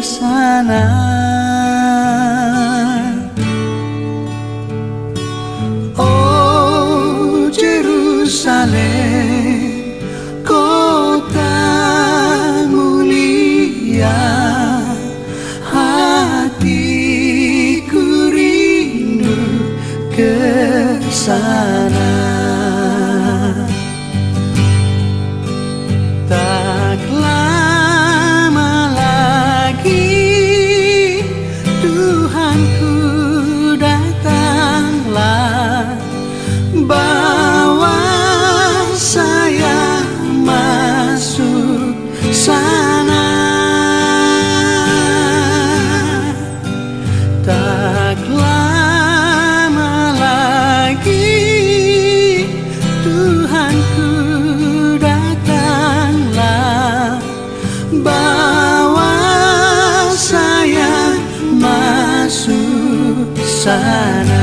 sana. Oh Jerusalem, kota mulia, hatiku rindu ke sana. Tak lama lagi Tuhanku datanglah, bawa saya masuk sana. Tak lama lagi Tuhanku datanglah, bawa saya masuk sana.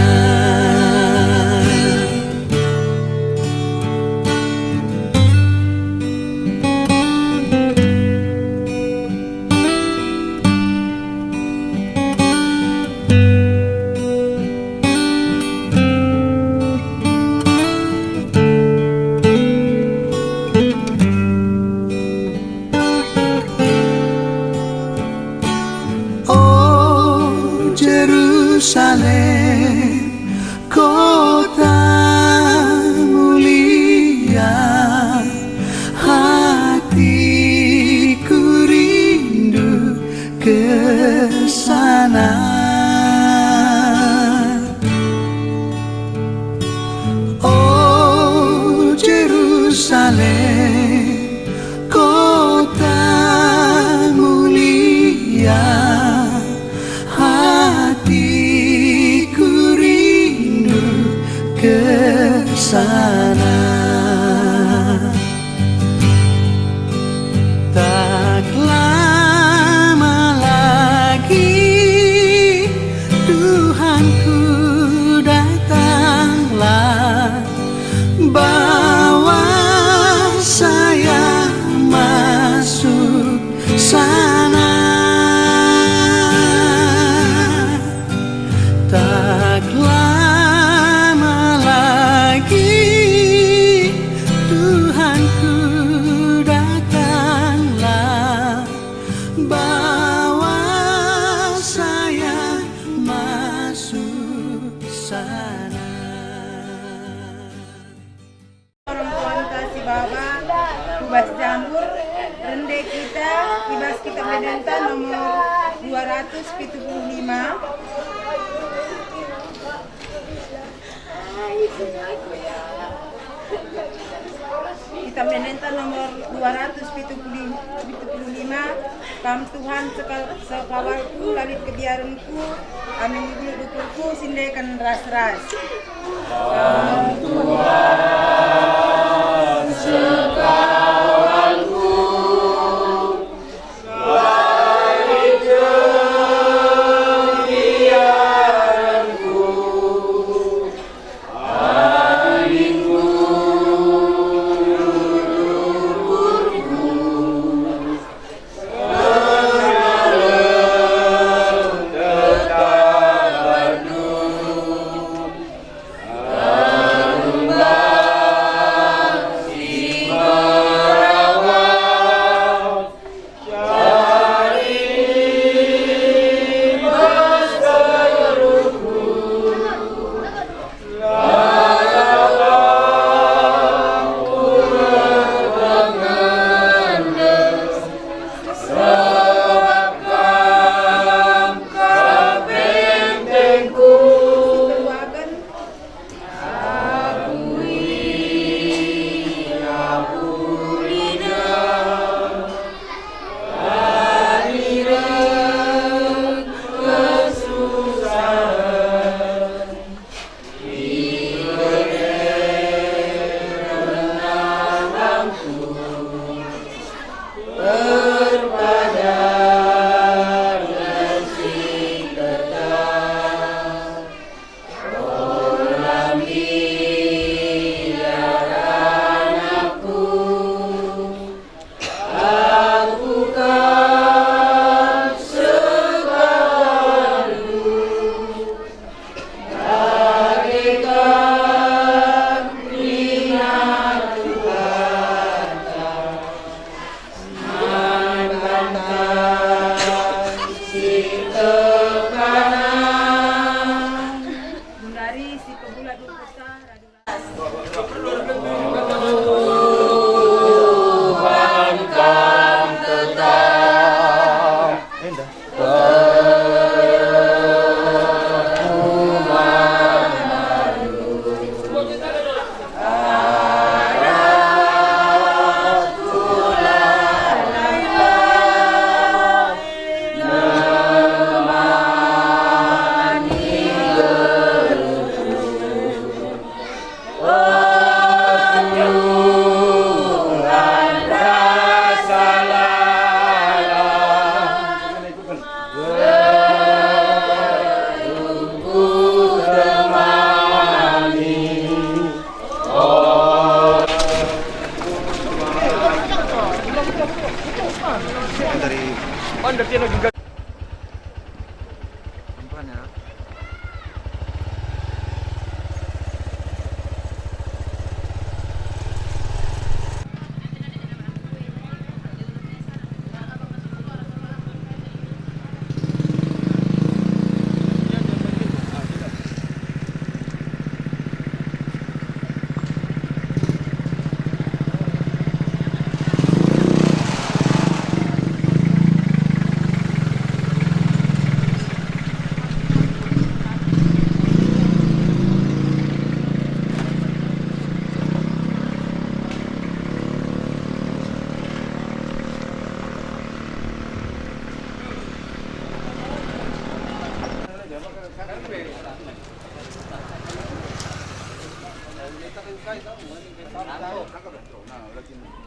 Jerusalem, kota mulia, hatiku rindu ke sana. Oh Jerusalem, kota mulia, hatiku rindu ke sana. Tak lama lagi Tuhanku datanglah, bawa saya masuk sana. Tak lama lagi Tuhanku datanglah, bawa saya masuk sana. Orang tua si Baba, Kubas Jambur, Rende kita, Kibas kita Bedenta nomor 275. Kita menenta nomor 275. Kam Tuhan sekawalku lalit kebiaranku, amin dulu dukulku sindekan ras-ras. Kam Tuhan sekawalku lalit kebiaranku, Rumah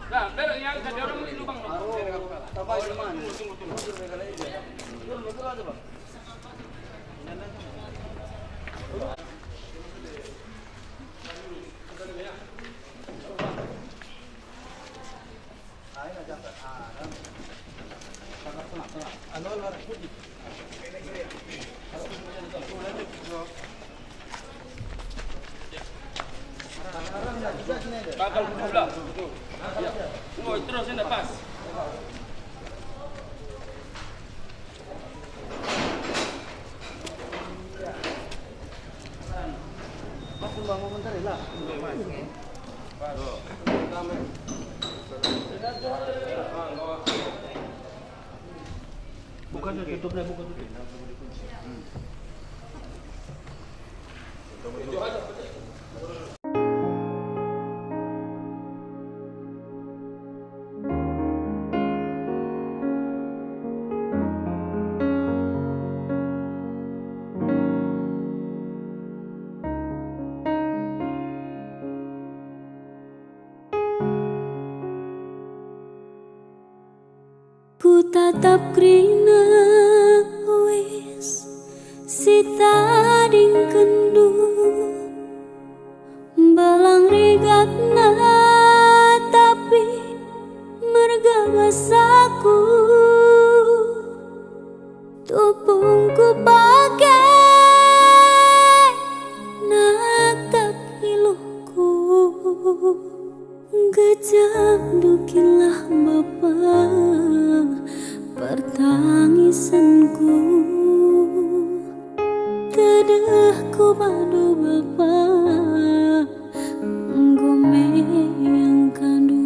Nah, pero yang ada orang mesti lubang. Bakal pula. Oh, terus ini pas. Bukan tutupnya, bukan tutup. Itu aja. Ku tatap krina wis sitading kendu balang rigatna tapi merga basaku tupungku pakai natap iluhku gejam dukilah bapak pertangisanku tedahku padu bapa gome yang kandu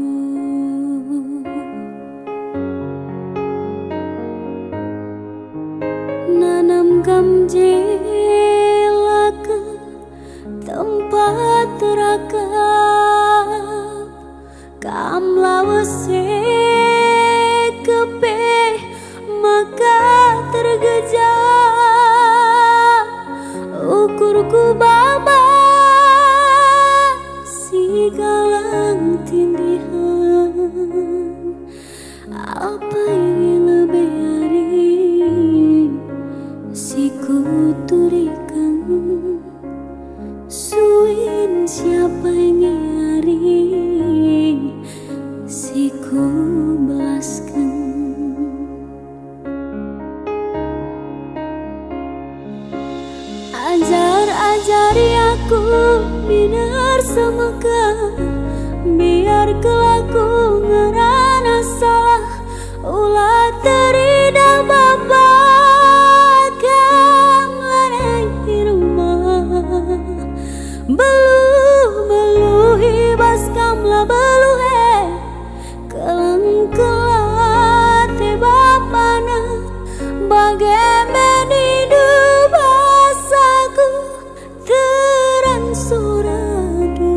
nanam gamjela ke tempat terakap kamla wese kepe maka tergejam ukurku baba si galang tindihan apa yang lebih hari si kuturikan suin siapa yang hari si ku balaskan. Ajari aku binar semeka biar kelaku ngerana salah ulah terida bapak kam lanai rumah beluh hibas kamlah beluh kelang kelate bapana bagaimana hidup asaku teran suradu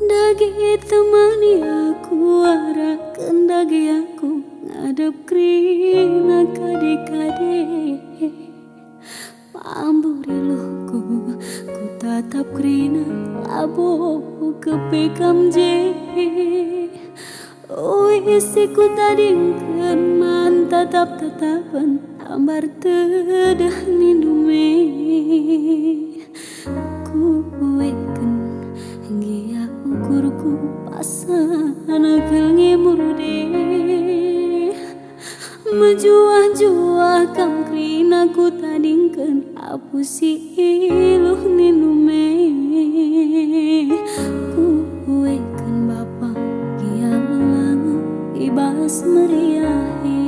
dagi temani aku arakan dagi aku ngadep krina kade-kade pamburiluhku ku tatap krina labo kepekam je isi ku tadingkan man tatap-tatapan ambar tedah nindume ku wekan gia ukurku pasana kelngi murde menjuah-juah kam krina ku tadingkan apu si iluh nindume ku wekan bapak gia melang ibas meriahe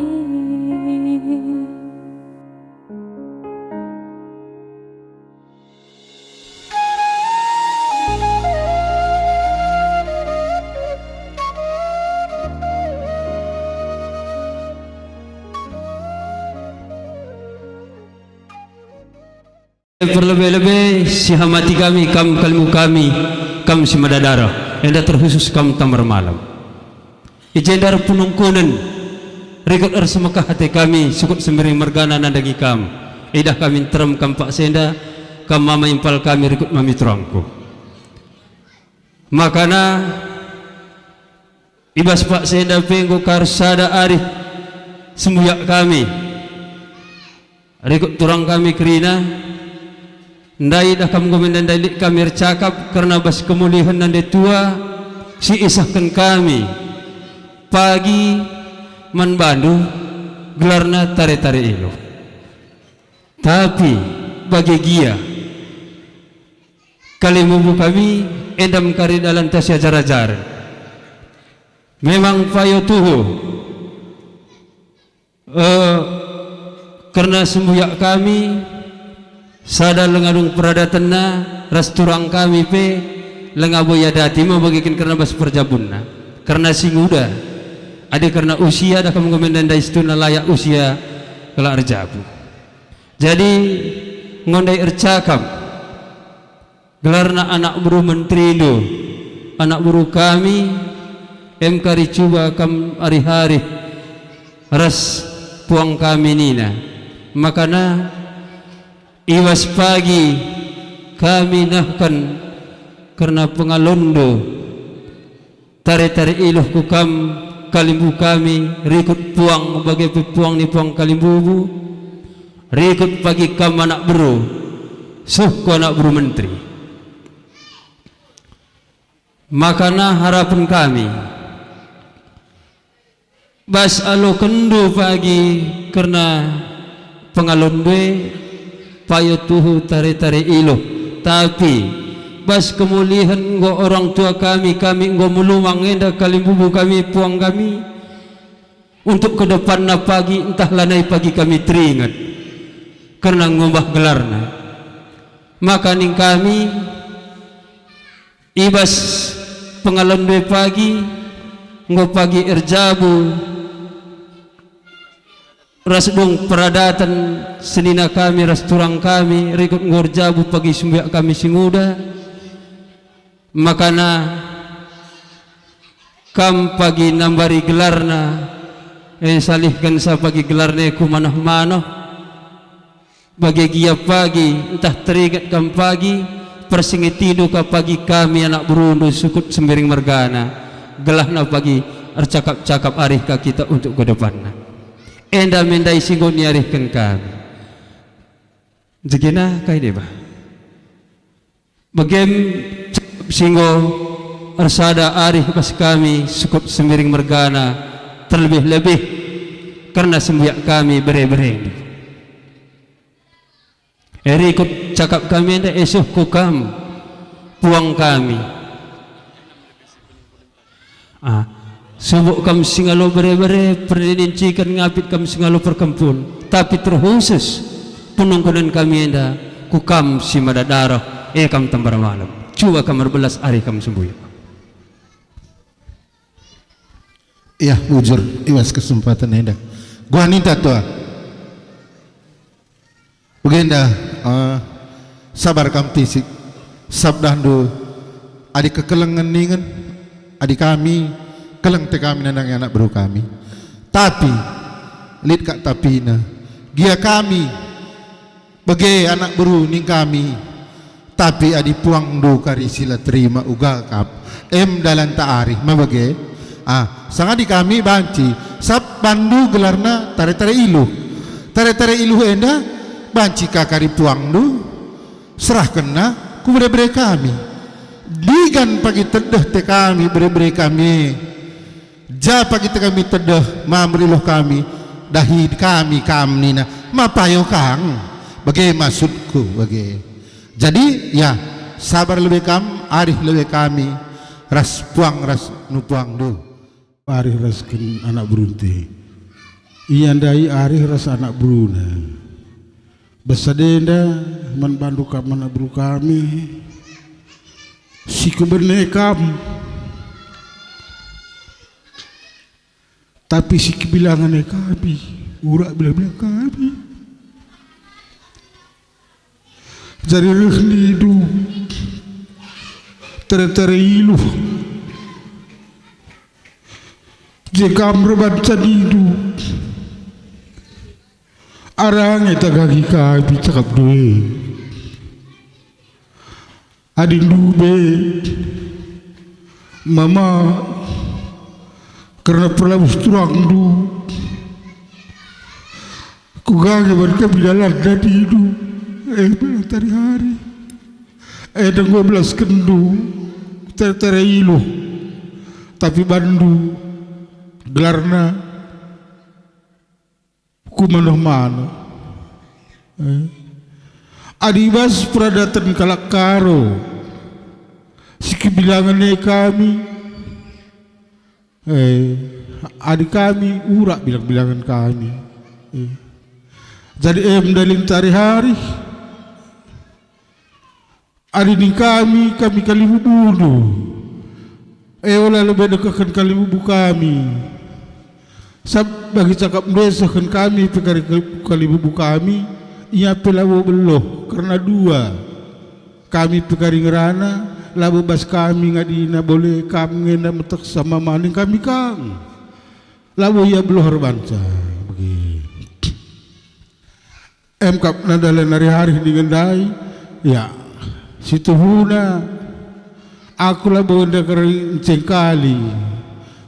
Berlebih-lebih sihamati kami, kam kalmu kami, kam si madadara, yang terkhusus kam tamar malam. Ijendar punungkunan, rekod ersemakah hati kami, sukut semiring mergana nandagi kam. Idah kami teram kam pak senda, kam mama impal kami rikut mamitrangku. Makana ibas pak senda penggo karsada arih sembuyak kami rikut turang kami kerina ndai dah kam gomen dan dalik kami cakap karena bas kemulihan dan tua si isahkan kami pagi man bandu gelarna tare-tare ilo. Tapi bagi gia kalimubu kami endam kari dalam tasya jar-jar. Memang payo tuhu karena sembuyak kami sada lengadung peradatana rasturang kami pe lengaboya dati membagikan karena bas perjabunna karena singuda ada karena usia dah kamu komendan daistuna layak usia kala arjabu. Jadi ngondai ercakap gelarna anak buru menteri do anak buru kami kari cuba kam hari-hari ras puang kami nina. Makana iwas pagi kami nahkan karena pengalondo tare-tare iluh ku kam kalimbu kami rikut puang bagai puang ni puang kalimbubu rikut pagi kam anak bro suku anak bro menteri. Makana harapan kami bas alo kendo pagi karena pengalonde payo tuhu tare-tare iluh tapi bas kemulihan ngo orang tua kami ngo mulumang enda kalimbubu kami puang kami untuk ke depan na pagi entah lanai pagi kami teringat karena ngombah gelarna. Maka ning kami ibas pengalonde pagi ngo pagi erjabu rasdung peradatan senina kami rasturang kami rikut ngorjabu pagi sumbiak kami singuda. Makana kam pagi nambari gelarna salihkan sa pagi gelarna ku manah-manah bagi gia pagi entah teringat kam pagi persingitido ka pagi kami anak berundu sukut sembiring mergana gelahna pagi ercakap-cakap arih ka kita untuk ke depanna enda mendai singgo niarihkan kami jegina kai deba bagem singgo arsada arih pas kami sukut sembiring mergana terlebih-lebih karena sembiak kami bere-bere ikut cakap kami enda esuh ku kam puang kami subuk kam singalo bere-bere perdinincikan ngapit kam singalo perkempun tapi terkhusus penungkunan kami enda ku kam si madadara kam tambar malam cuba kamar belas hari kam sembuh. Iya bujur iwas kesempatan enda gua ninta tua ugenda sabar kam tisik sabdandu adik kekelengan ningan adik kami keleng te kami nandang anak bro kami tapi lid kak tapina gia kami bagai anak bro ning kami tapi adi puang do kari sila terima uga kap dalan taarih mabage sangat di kami banci sab bandu gelarna tare-tare iluh enda banci kakari puang do serah kena ku bere-bere kami digan pagi tedeh te kami bere-bere kami ja pagi te kami tedeh mamriluh kami dahi kami nina mapayo kang bagai maksudku bagai. Jadi ya sabar lebih kam arih lebih kami ras puang ras nupuang do arih rasken anak berunti iya ndai arih ras anak beruna besadenda man bandu kam anak bru kami si keberne kam tapi si kebilangan kami urak bilang kami jadi lidu tere-tere iluh jika merban cadidu arang eta gagi kami cakap doi adin dube mama karena perlabus turang du kugage mereka bidalan dari du tari hari dan 12 kendu tere ilo tapi bandu gelarna ku mana adibas pradatan kalakaro siki bilangannya kami adik kami urak bilangan kami jadi dalin tari hari adik ni kami kali bunuh olah lebih dekatkan kali bubu kami sab bagi cakap desa kan kami pekari kali bubu kami ia pelawo beloh karena dua kami pekari ngerana labu bas kami ngadina boleh kami ngenda metek sama maning kami kang labu ia beloh harbanca begitu kap nadalan hari-hari dingendai ya situ huna aku lah bonda kering cengkali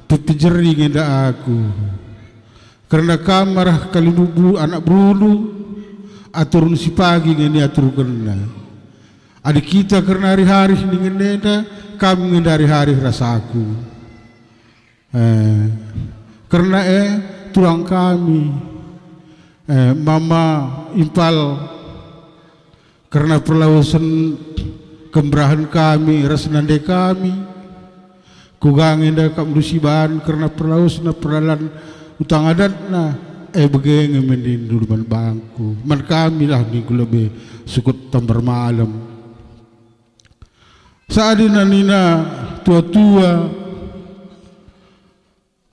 pepijeri ngenda aku karena kamar kali bubu anak brulu aturun si pagi ngenda atur kena adik kita karena hari-hari ngenda kami ngenda hari-hari rasaku karena tulang kami mama impal karena perlawasan kembrahan kami rasnande kami kugangin dah kam dusiban karena perlawasan peralan utang adat na begeng mendin dulu bangku man kami lah ni lebih sukut tambar malam saadina nina tua-tua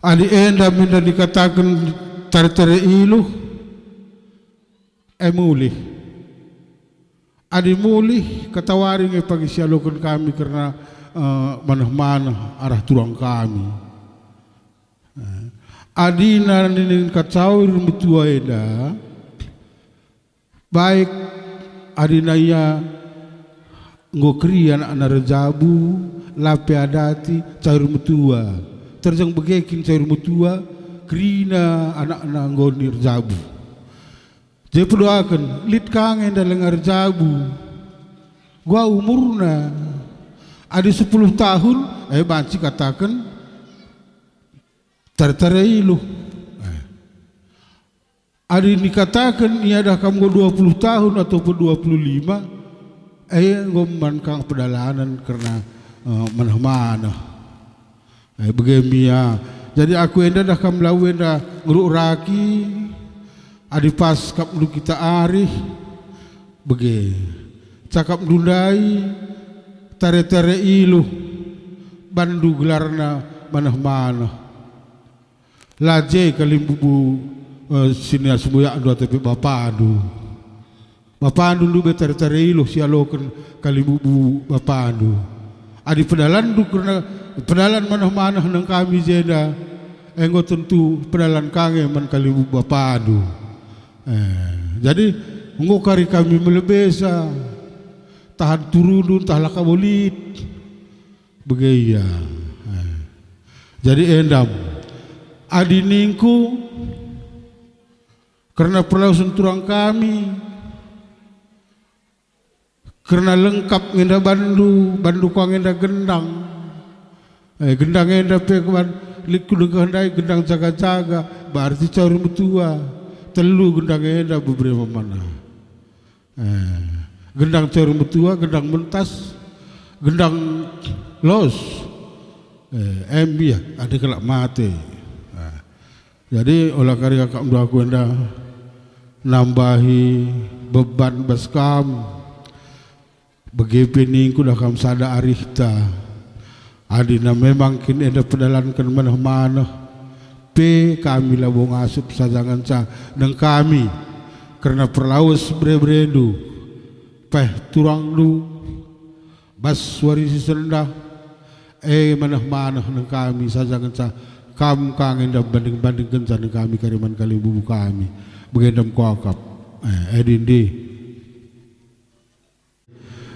adi enda minta dikatakan tare-tare ilu mulih adi mulih katawaring pagi sialokan kami karena manah-manah arah turang kami adi nanin kacau mutua eda baik adi naya ngokri anak rejabu lape adati cair mutua terjang begekin cair mutua krina anak-anak ngonir jabu dia berdoakan lit kangen dan lengar jabu gua umurna ada 10 tahun banci katakan tertarailu ada dikatakan ia dah kamu 20 tahun ataupun 25 ngoman kang pedalanan karena mana-mana begemia jadi aku enda dah kamu lawen dah nguruk raki adi pas kap lu kita arih bege cakap dundai tare-tare ilu bandu gelarna manah-manah laje kali bubu sini semuanya dua tapi bapak adu lu tare-tare ilu sialokan kali bubu bapak adu adi pedalan du karena pedalan manah-manah nang kami jeda enggo tentu pedalan kange man kali bubu bapak adu jadi ngukari kami melebesa tahan turun tahan lakabolit begaya jadi endam adiningku karena perlausan turang kami karena lengkap ngenda bandu kau ngenda gendang gendang ngenda pekuan liku dengan gendang jaga-jaga berarti cari mutua telu gendang eda beberapa mana gendang cair mutua gendang mentas gendang los ya ada kelak mati jadi olah karya kakak mdu aku enda nambahi beban baskam begitu ningku dah kam sada arihta adina memang kini ada pedalankan mana-mana kami lah bong asup sajangan ca dan kami karena perlawas bre-bredu turang lu bas warisi sendah manah-manah dan kami sajangan ca kam kangen dan banding-bandingkan ca dan kami kariman kali bubu kami begendam kokap edindi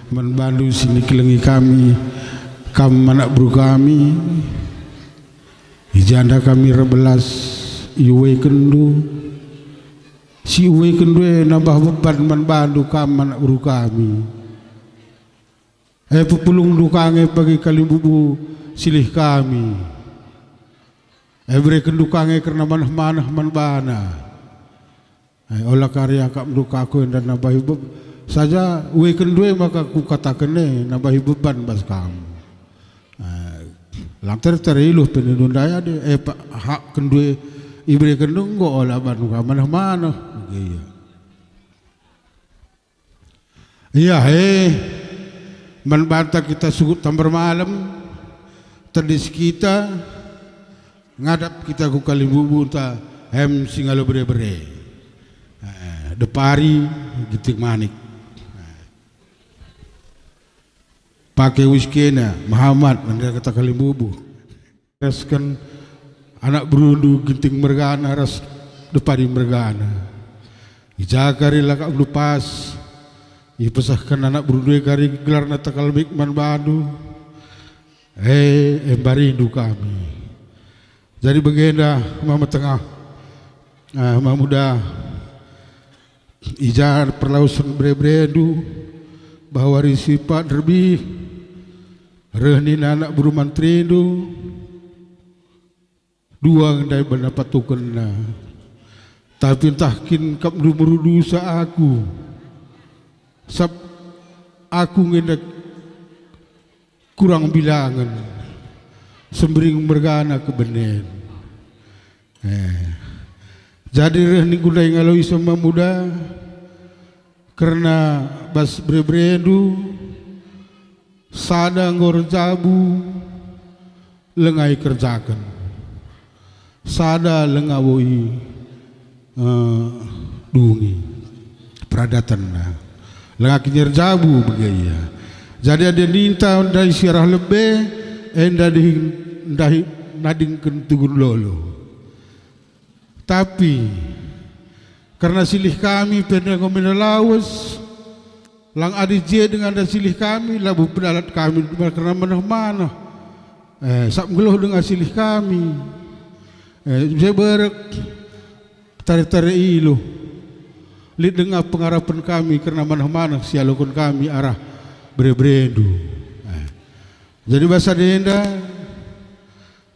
Manbandu sini kelengi kami, kam anak buru kami, ijanda kami rebelas, iwe kendu, si iwe kendu nambah beban manbandu kam anak buru kami. Pepulung dukange bagi kalimbubu silih kami. Beri kendukange karena manah-manah manbana. Olah karya kak mendukaku dan nambahi saja we kendue maka ku katakan nambahi beban bas kamu. Lantar teriluh penendun daya de hak kendue ibri kendung go olah banu mana-mana. Iya manbanta kita sugut tambar malam terdis kita ngadap kita ku kalimbubu ta singalo bere-bere. Depari gitik manik. Pakai wiskena Muhammad anda kata kalimbubu. Raskan anak berundu ginting mergana ras depari mergana. Ijakari lakak lupas. Ipesahkan anak berundu kari gelar nata kalmik manbadu. Embari kami. Jadi begenda mama tengah. Mama muda. Ijar perlausan bre-bredu bahwa risipat derbi rehnin anak buru mantri itu dua ngendai pendapat tukena tapi entahkin kap merudu sa aku sab aku ngendak kurang bilangan sembering mergana kebenen jadi rehni gudai ngaloi sama muda karena bas bre-bredu sada ngor jabu lengai kerjakan sada lengawoi dungi peradatan lengaki nyerjabu begaya jadi ada ninta dari sirah lebih dari nadingkan tugun lolo. Tapi karena silih kami pernah ngomong lawas lang adije dengan ada silih kami labu pedalat kami karena mana-mana sak ngeluh dengan silih kami saya berek tarik-tarik ilu lid dengan pengharapan kami karena mana-mana sialukun kami arah bre-bredu jadi bahasa denda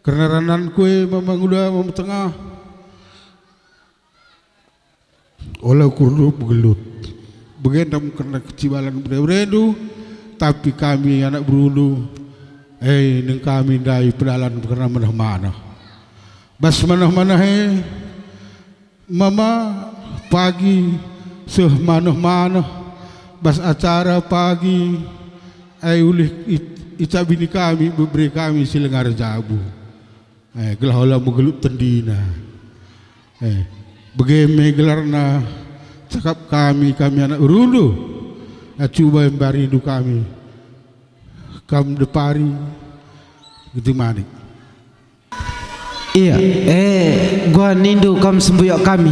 karena ranan kue memang udah mau tengah olah kurdu begelut begendam karena kecibalan bre-bredu tapi kami anak berulu neng kami dari pedalan karena mana-mana bas mana-mana mama pagi mana-mana bas acara pagi ulih bini kami beri kami silengar jabu gelah olah begelut tendina bagaimana gelarna cakap kami anak urundu coba embari hidup kami kam depari gitu manik iya gua nindu kam sembuyok kami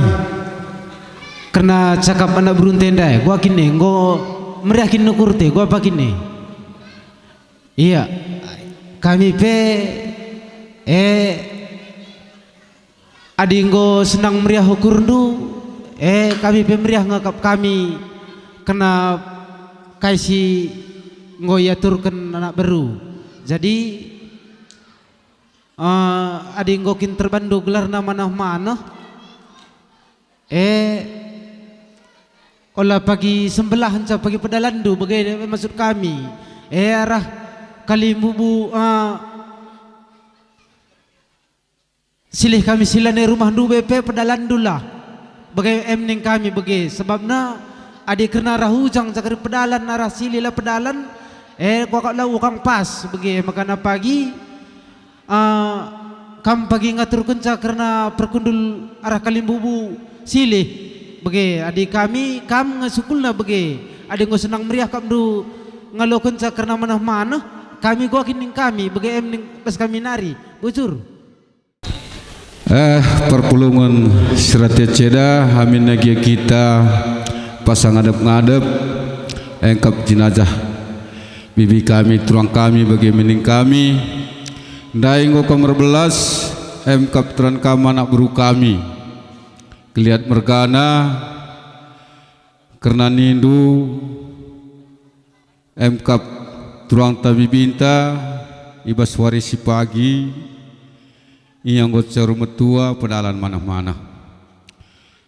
karena cakap anak burun tenda gua kini gua meriakin nukurte gua apa kini iya kami pe adinggo senang meriah hukurdu kami pemeriah ngakap kami kena kaisi ngoyaturkan anak baru jadi adinggo kin terbandu gelar nama mana olah pagi sembelah hanca pagi pedalandu bagaimana maksud kami arah kalimbubu silih kami silane rumah du BP pedalandulah bagai emning kami bagai sebabna adik kena rahujang cakar pedalan arah sililah pedalan kuaklah ukang pas bagai makana pagi kam pagi ngatur kenca karena perkundul arah kalimbubu silih bagai adik kami kam ngasukulna bagai adik ngo senang meriah kam du ngalo kenca karena mana-mana kami gua kining kami bagai emning pas kami nari bocor perpulungan Seratya Ceda hamin nagia kita pasang ngadep-ngadep engkap jenazah bibi kami, tuang kami, bagi mening kami, dainggo kamar belas, MKap teran kami anak buru kami, kelihat mergana, karena nindu, MKap tuang tabi binta, ibas warisi pagi, yang gocor metua pedalan mana-mana.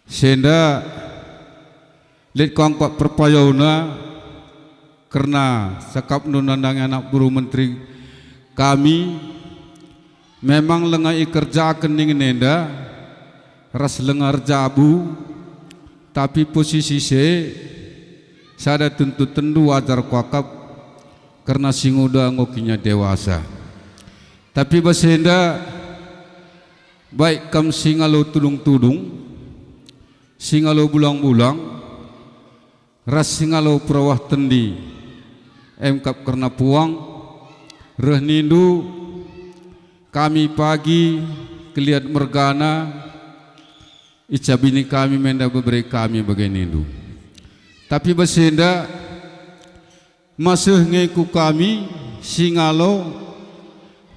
Senda, lihat kongkak perpayona, karena sakap nunandang anak buru menteri kami memang lengai kerja kening nenda ras lengar jabu tapi posisi sada tentu tendu wajar kuakap karena singuda ngokinya dewasa tapi basenda baik kam singalo tulung-tulung singalo bulang-bulang ras singalo perawah tendi MKap karena puang reh nindu kami pagi kelihat mergana icabini kami menda beberi kami bagai nindu tapi basenda masih ngeku kami singalo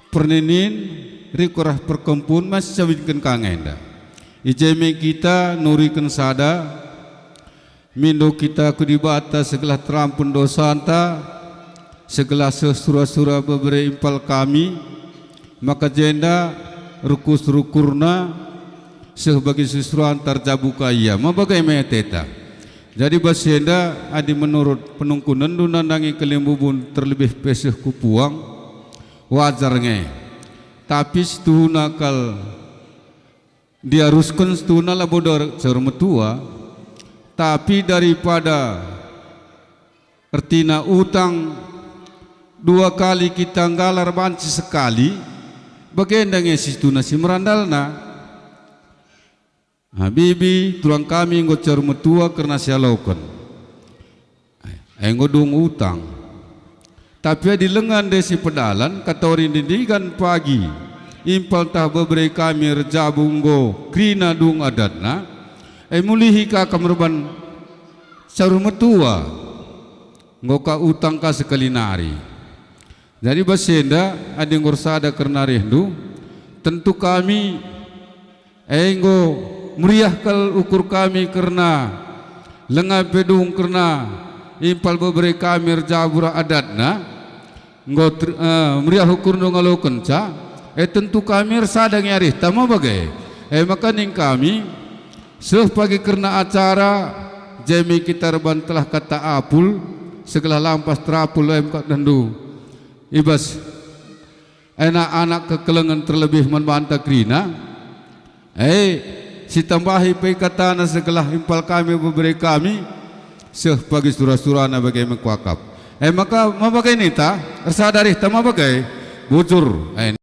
perninin rikurah perkempun masih cabitkan kangenda ijeme kita nurikan sada mindo kita kudibata segala terampun dosa anta segala surah-surah beberi impal kami maka jenda rukus rukurna sebagai sesuatu antar jabuka iya mabagai meteta jadi basenda adi menurut penungkunan dunandangi kelimbubun terlebih pesih kupuang wajarnya tapi setuna kal diharuskan setuna lah bodor cermetua tapi daripada artina utang 2 kali kita nggalar banci sekali bagaimana ngesitu nasi merandalna Habibi tulang kami ngocor metua karena sialaukan ngodung utang tapi di lengan desi pedalan katorin didikan pagi impal tah beberi kami rejabunggo krina dung adatna mulihi ka kamerban saru metua ngoka utang ka sekali nari jadi basenda ada yang ngursada karena rindu tentu kami enggo meriahkal ukur kami karena lengah pedung karena impal beberi kami rjabura adatna nggo meriah ukur ngalo kenca tentu kami sada nyari tama bagai maka ning kami seuh pagi karena acara jemi kita reban telah kata apul segala lampas terapul MK dandu ibas anak-anak kekelengan terlebih membantah krina si tambahi peikatana segala impal kami beberi kami sepagi surah-surahna bagai mengkuakap maka mabagai nita tersadari tama bagai bujur